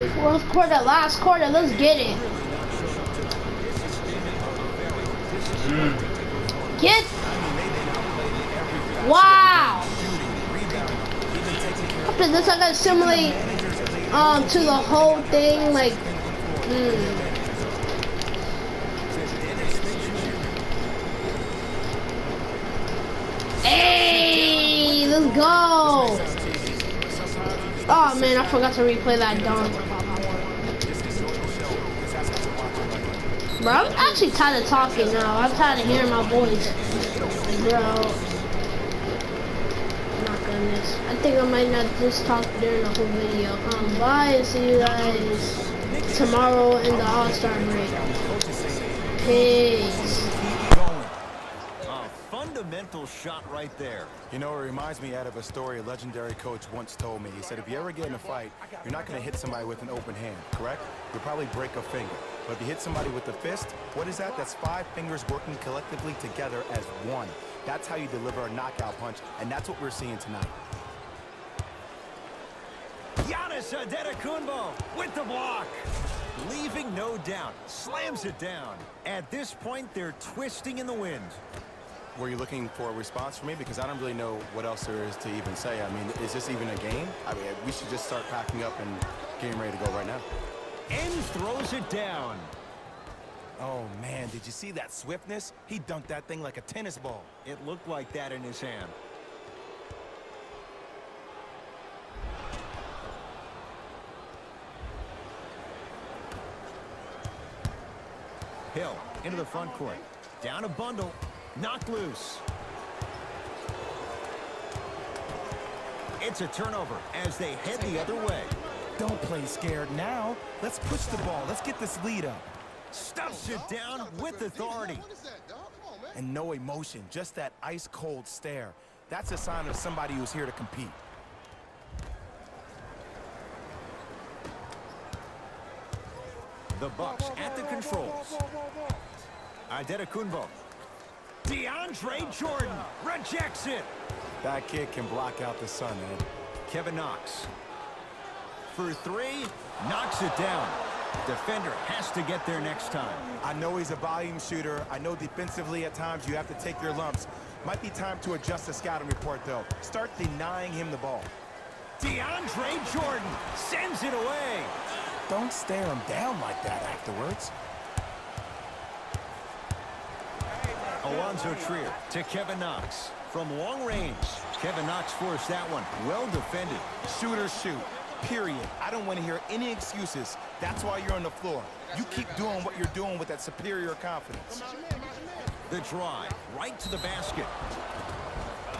Fourth quarter, last quarter, let's get it. Get. Wow. After this, I gotta simulate to the whole thing, like. Hey, let's go. Oh man, I forgot to replay that dunk. Bro, I'm actually tired of talking now. I'm tired of hearing my voice. Bro. My goodness. I think I might not just talk during the whole video. Bye and see you guys tomorrow in the All-Star break. Peace. Fundamental shot right there. You know, it reminds me of a story a legendary coach once told me. He said, if you ever get in a fight, you're not going to hit somebody with an open hand, correct? You'll probably break a finger. But if you hit somebody with a fist, what is that? That's 5 fingers working collectively together as one. That's how you deliver a knockout punch, and that's what we're seeing tonight. Giannis Antetokounmpo with the block. Leaving no doubt. Slams it down. At this point, they're twisting in the wind. Were you looking for a response from me? Because I don't really know what else there is to even say. I mean, is this even a game? I mean, we should just start packing up and getting ready to go right now. And throws it down. Oh, man, did you see that swiftness? He dunked that thing like a tennis ball. It looked like that in his hand. Hill into the front court. Down a bundle. Knocked loose. It's a turnover as they head the other way. Don't play scared now. Let's push the ball. Let's get this lead up. Stuffs it down with authority. And no emotion, just that ice-cold stare. That's a sign of somebody who's here to compete. The Bucks at the controls. Antetokounmpo. DeAndre Jordan rejects it. That kid can block out the sun, Ed. Kevin Knox. For 3, knocks it down. Defender has to get there next time. I know he's a volume shooter. I know defensively at times you have to take your lumps. Might be time to adjust the scouting report, though. Start denying him the ball. DeAndre Jordan sends it away. Don't stare him down like that afterwards. Alonzo Trier to Kevin Knox. From long range, Kevin Knox forced that one. Well defended. Shooters shoot, period. I don't want to hear any excuses. That's why you're on the floor. You keep doing what you're doing with that superior confidence. The drive, right to the basket.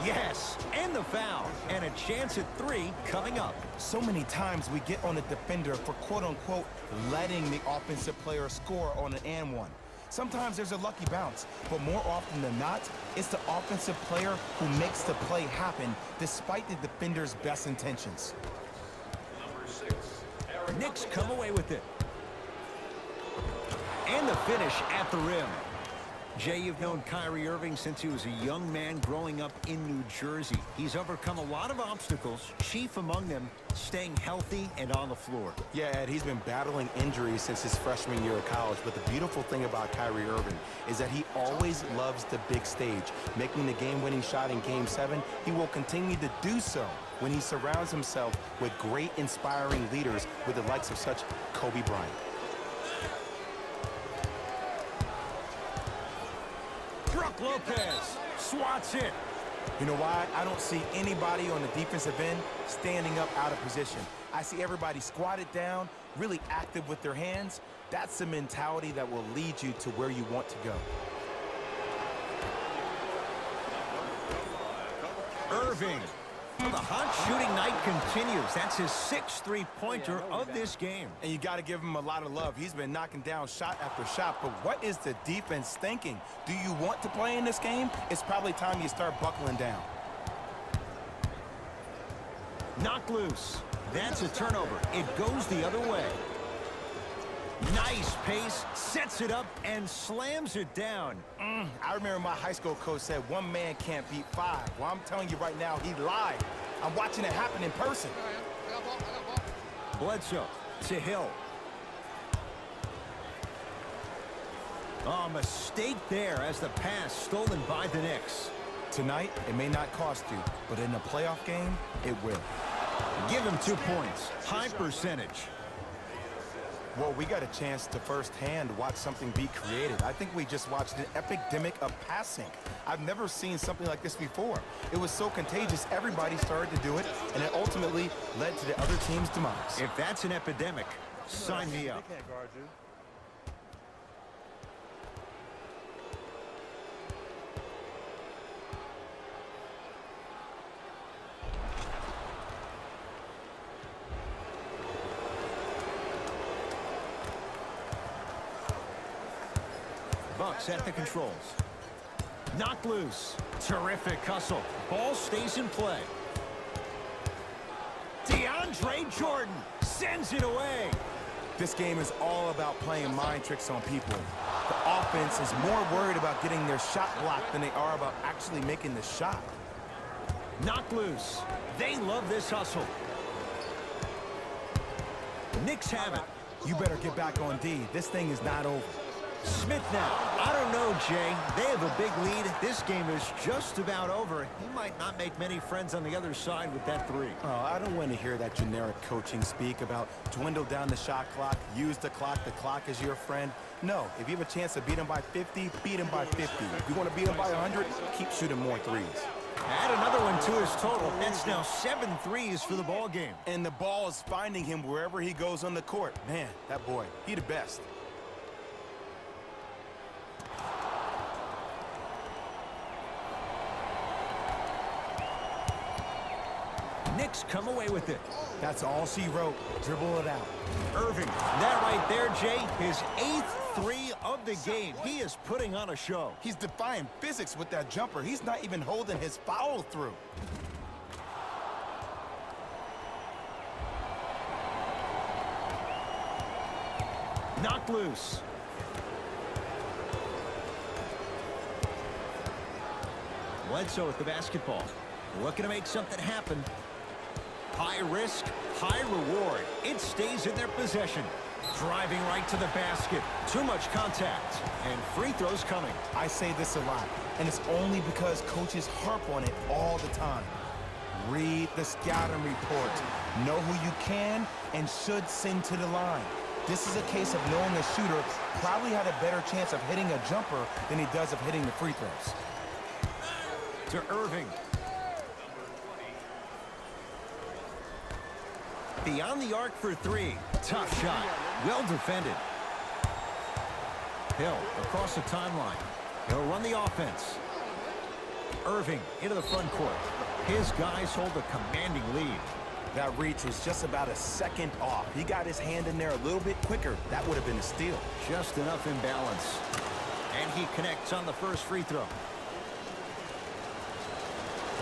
Yes, and the foul. And a chance at 3 coming up. So many times we get on the defender for quote-unquote letting the offensive player score on an and one. Sometimes there's a lucky bounce, but more often than not, it's the offensive player who makes the play happen despite the defender's best intentions. Knicks come away with it. And the finish at the rim. Jay, you've known Kyrie Irving since he was a young man growing up in New Jersey. He's overcome a lot of obstacles, chief among them staying healthy and on the floor. Yeah, Ed, he's been battling injuries since his freshman year of college, but the beautiful thing about Kyrie Irving is that he always loves the big stage. Making the game-winning shot in Game 7, he will continue to do so when he surrounds himself with great, inspiring leaders with the likes of such Kobe Bryant. Brook Lopez swats it. You know why? I don't see anybody on the defensive end standing up out of position. I see everybody squatted down, really active with their hands. That's the mentality that will lead you to where you want to go. Irving. Well, the hot shooting night continues. That's his 6th three-pointer of this game. And you got to give him a lot of love. He's been knocking down shot after shot. But what is the defense thinking? Do you want to play in this game? It's probably time you start buckling down. Knocked loose. That's a turnover. It goes the other way. Nice pace, sets it up, and slams it down. I remember my high school coach said one man can't beat 5. Well, I'm telling you right now, he lied. I'm watching it happen in person. Bledsoe To Hill. Oh, mistake there as the pass stolen by the Knicks. Tonight, it may not cost you, but in a playoff game, it will. Give him 2 points. High percentage. Well, we got a chance to firsthand watch something be created. I think we just watched an epidemic of passing. I've never seen something like this before. It was so contagious, everybody started to do it, and it ultimately led to the other team's demise. If that's an epidemic, sign me up. They can't guard you. Bucks at the controls. Knocked loose. Terrific hustle. Ball stays in play. DeAndre Jordan sends it away. This game is all about playing mind tricks on people. The offense is more worried about getting their shot blocked than they are about actually making the shot. Knocked loose. They love this hustle. Knicks have it. You better get back on D. This thing is not over. Smith now. I don't know, Jay. They have a big lead. This game is just about over. He might not make many friends on the other side with that three. Oh, I don't want to hear that generic coaching speak about dwindle down the shot clock, use the clock is your friend. No, if you have a chance to beat him by 50, beat him by 50. If you want to beat him by 100, keep shooting more threes. Add another one to his total. That's now 7 threes for the ball game. And the ball is finding him wherever he goes on the court. Man, that boy, he the best. Knicks come away with it. That's all she wrote. Dribble it out. Irving, that right there, Jay, his 8th three of the game. He is putting on a show. He's defying physics with that jumper. He's not even holding his foul through. Knocked loose. Bledsoe with the basketball. Looking to make something happen. High risk, high reward. It stays in their possession. Driving right to the basket. Too much contact. And free throws coming. I say this a lot, and it's only because coaches harp on it all the time. Read the scouting report. Know who you can and should send to the line. This is a case of knowing a shooter probably had a better chance of hitting a jumper than he does of hitting the free throws. To Irving. Beyond the arc for three. Tough shot. Well defended. Hill across the timeline. He'll run the offense. Irving into the front court. His guys hold a commanding lead. That reach was just about a second off. He got his hand in there a little bit quicker. That would have been a steal. Just enough imbalance. And he connects on the first free throw.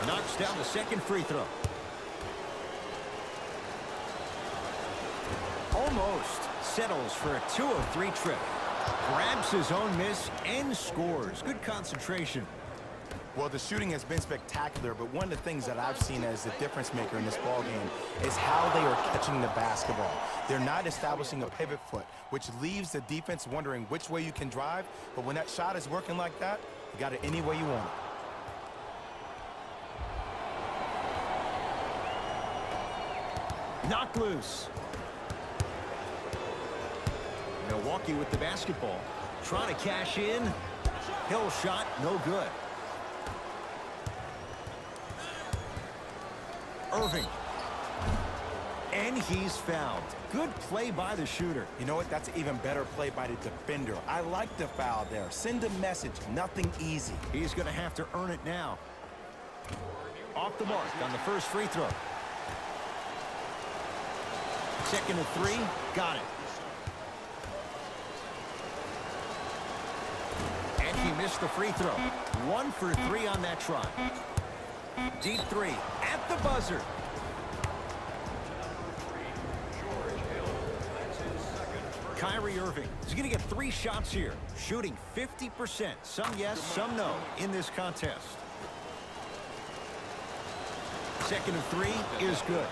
Knocks down the second free throw. Almost settles for a 2 of 3 trip. Grabs his own miss and scores. Good concentration. Well, the shooting has been spectacular, but one of the things that I've seen as the difference maker in this ball game is how they are catching the basketball. They're not establishing a pivot foot, which leaves the defense wondering which way you can drive, but when that shot is working like that, you got it any way you want it. Knocked loose. Milwaukee with the basketball. Trying to cash in. Hill shot, no good. Irving. And he's fouled. Good play by the shooter. You know what? That's an even better play by the defender. I like the foul there. Send a message. Nothing easy. He's going to have to earn it now. Off the mark on the first free throw. Second and 3. Got it. And he missed the free throw. 1 for 3 on that try. Deep 3 at the buzzer. Kyrie Irving is going to get 3 shots here, shooting 50%. Some yes, some no in this contest. Second and 3 is good.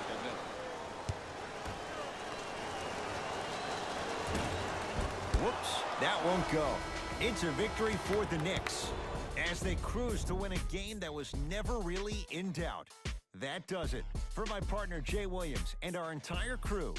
Whoops, that won't go. It's a victory for the Knicks as they cruise to win a game that was never really in doubt. That does it. For my partner, Jay Williams, and our entire crew,